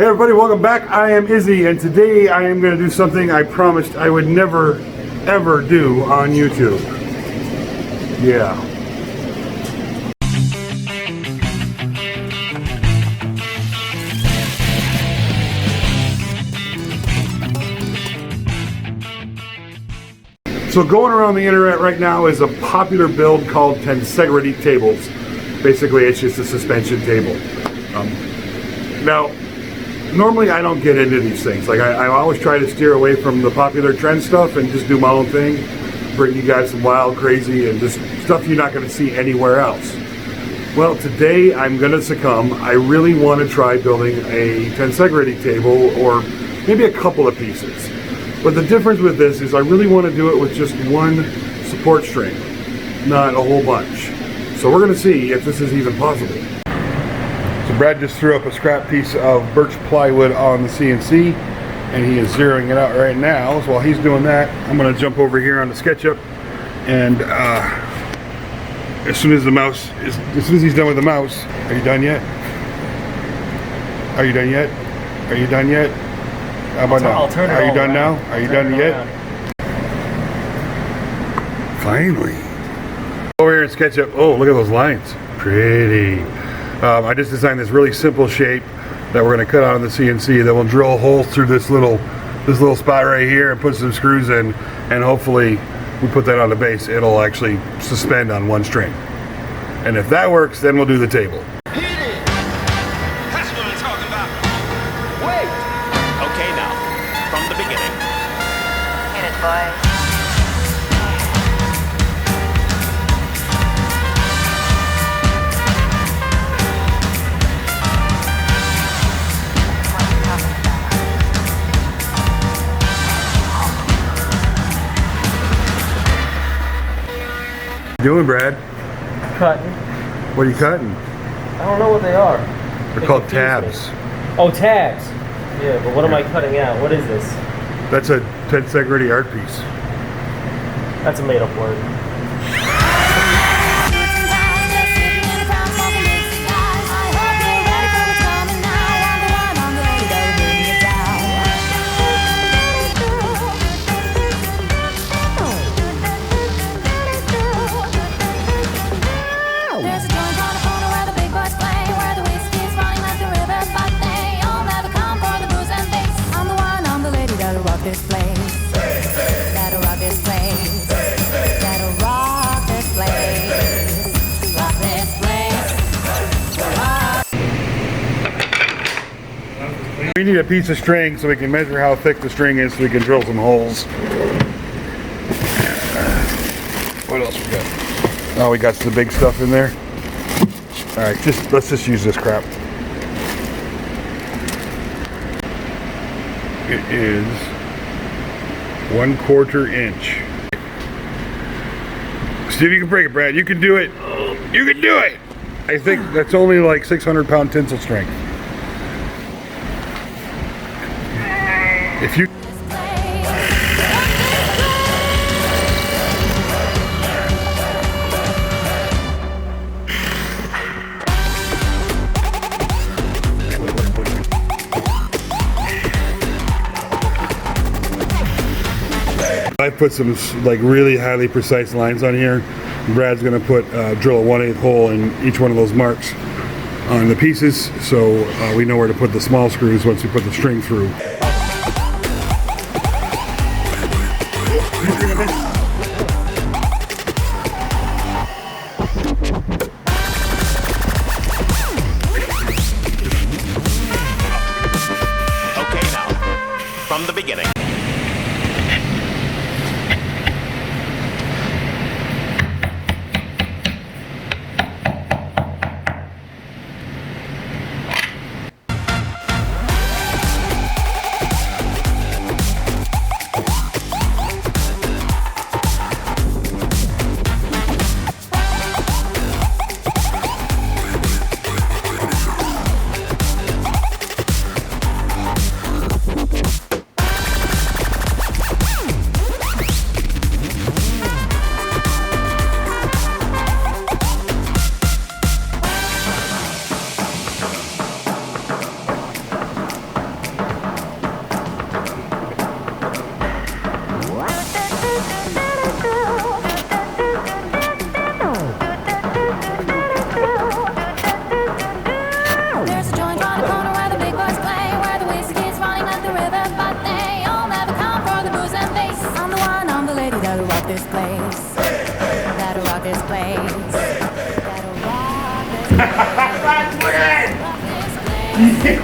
Hey everybody, welcome back. I am Izzy, and today I am going to do something I promised I would never, ever do on YouTube. Yeah. So going around the internet right now is a popular build called tensegrity tables. Basically, it's just a suspension table. Now, normally I don't get into these things. Like I always try to steer away from the popular trend stuff and just do my own thing. Bring you guys some wild, crazy, and just stuff you're not going to see anywhere else. Well, today I'm going to succumb. I really want to try building a tensegrity table, or maybe a couple of pieces. But the difference with this is I really want to do it with just one support string, not a whole bunch. So we're going to see if this is even possible. So Brad just threw up a scrap piece of birch plywood on the CNC, and he is zeroing it out right now. So while he's doing that, I'm going to jump over here on the SketchUp, and as soon as he's done with the mouse, are you done yet? Are you done yet? Are you done yet? How about now? I'll turn it Are you done around. now? Are you done yet? Finally. Over here in SketchUp. Oh, look at those lines. Pretty. I just designed this really simple shape that we're going to cut out on the CNC that will drill holes through this little spot right here and put some screws in, and hopefully we put that on the base. It'll actually suspend on one string. And if that works, then we'll do the table. Hit it! That's what I'm talking about. Wait! Okay, now, from the beginning. Hit it, boys. What are you doing, Brad? Cutting. What are you cutting? I don't know what they are. They're They called confuse tabs. me. Oh, tabs. Yeah, but what am I cutting out? What is this? That's a tensegrity art piece. That's a made-up word. This place, that'll rock this place, that'll rock this place, rock this place. We need a piece of string so we can measure how thick the string is so we can drill some holes. What else we got? Oh, we got some big stuff in there. All right, let's just use this crap. It is 1/4 inch. See if you can break it, Brad. You can do it. You can do it. I think that's only like 600-pound tensile strength. If you I put some like really highly precise lines on here. Brad's gonna drill a 1/8 hole in each one of those marks on the pieces, so we know where to put the small screws once we put the string through. Okay, now, from the beginning. That's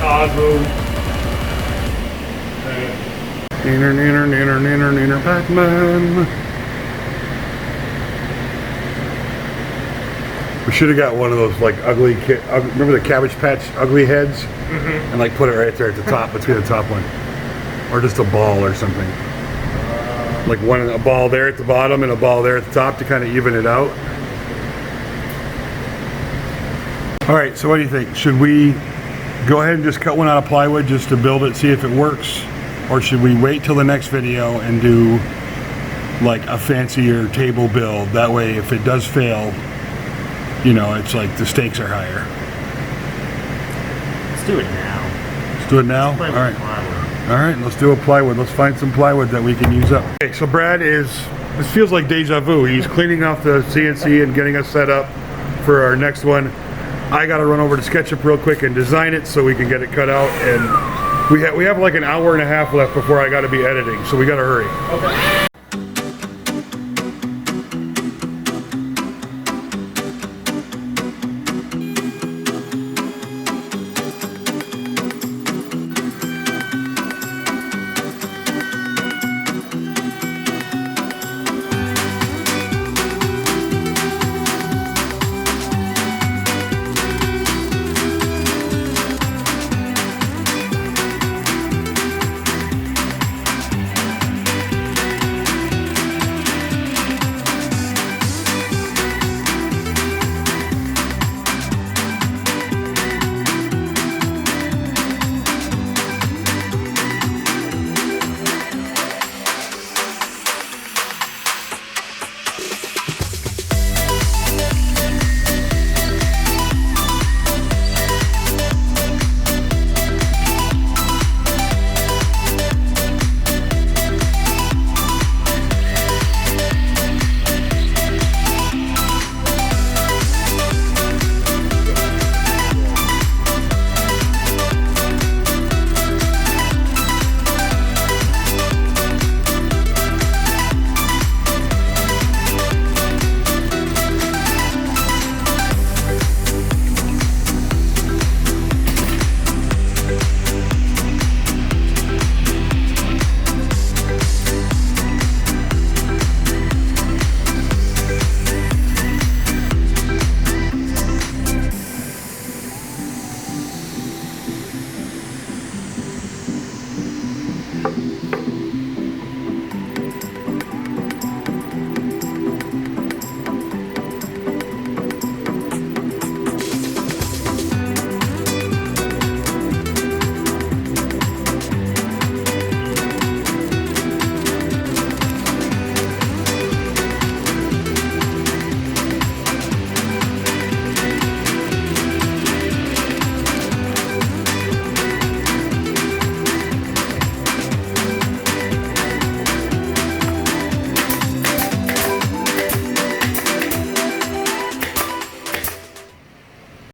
awesome. Neener, Pac-Man. We should have got one of those like ugly, remember the Cabbage Patch ugly heads? And like put it right there at the top, between the top one. Or just a ball or something. Like a ball there at the bottom and a ball there at the top to kind of even it out. All right, so what do you think? Should we go ahead and just cut one out of plywood just to build it, see if it works? Or should we wait till the next video and do like a fancier table build? That way, if it does fail, you know, it's like the stakes are higher. Let's do it now. Let's do it now? Play All with right. plywood. All right, let's do a plywood. Let's find some plywood that we can use up. Okay, so Brad this feels like deja vu. He's cleaning off the CNC and getting us set up for our next one. I gotta run over to SketchUp real quick and design it so we can get it cut out. And we have like an hour and a half left before I gotta be editing, so we gotta hurry. Okay.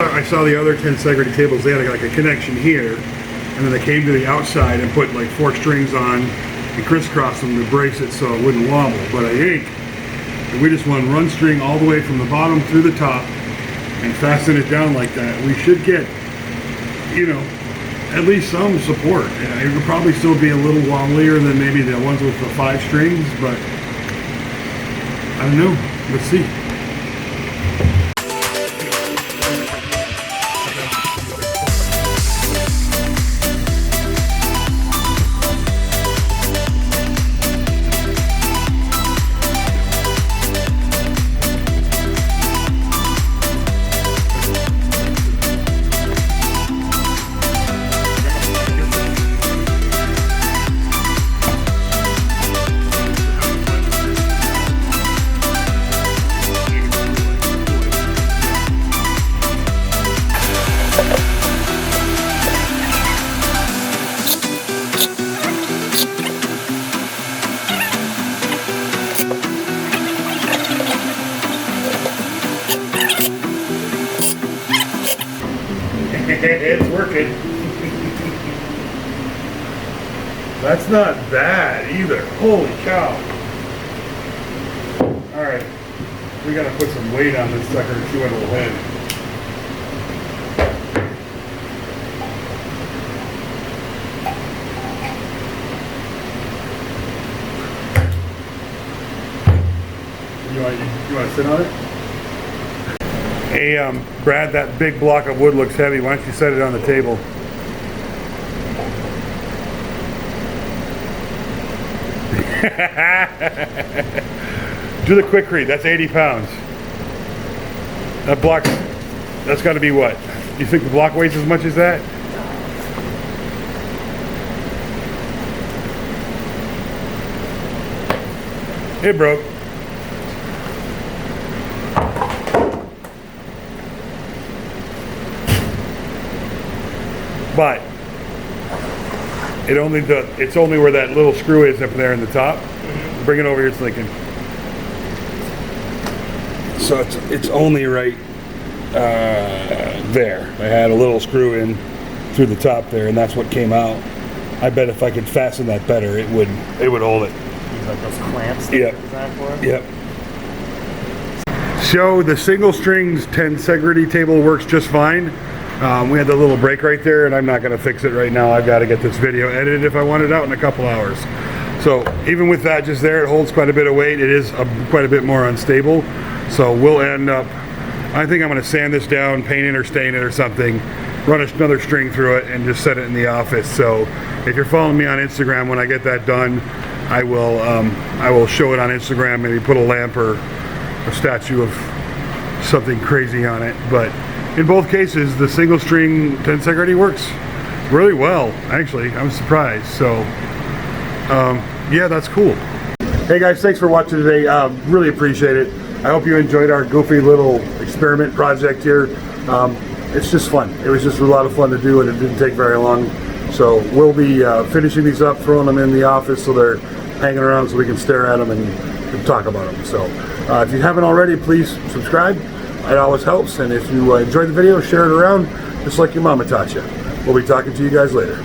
I saw the other tensegrity tables, they had like a connection here, and then they came to the outside and put like 4 strings on and crisscrossed them to brace it so it wouldn't wobble. But I think if we just want to run string all the way from the bottom through the top and fasten it down like that, we should get, you know, at least some support. It would probably still be a little wobblier than maybe the ones with the 5 strings, but I don't know. Let's see. It's working. That's not bad either. Holy cow. Alright. We gotta put some weight on this sucker and see what it'll hit. You want to sit on it? Hey, Brad, that big block of wood looks heavy. Why don't you set it on the table? Do the quick read. That's 80 pounds. That block, that's got to be what? You think the block weighs as much as that? It broke. But it's only where that little screw is up there in the top. Bring it over here, it's Lincoln. So it's only right there. I had a little screw in through the top there, and that's what came out. I bet if I could fasten that better, it would hold it. These like those clamps that Yep. they're designed for? Yep. So the single strings tensegrity table works just fine. We had the little break right there, and I'm not going to fix it right now. I've got to get this video edited if I want it out in a couple hours. So even with that just there, it holds quite a bit of weight. It is quite a bit more unstable. So we'll end up, I think I'm going to sand this down, paint it or stain it or something, run another string through it, and just set it in the office. So if you're following me on Instagram, when I get that done, I will show it on Instagram, maybe put a lamp or a statue of something crazy on it. But in both cases, the single string tensegrity works really well. Actually, I'm surprised. So yeah, that's cool. Hey guys, thanks for watching today. Really appreciate it. I hope you enjoyed our goofy little experiment project here. It's just fun. It was just a lot of fun to do, and it didn't take very long. So we'll be finishing these up, throwing them in the office so they're hanging around so we can stare at them and talk about them. So if you haven't already, please subscribe. It always helps. And if you enjoyed the video, share it around just like your mama taught you. We'll be talking to you guys later.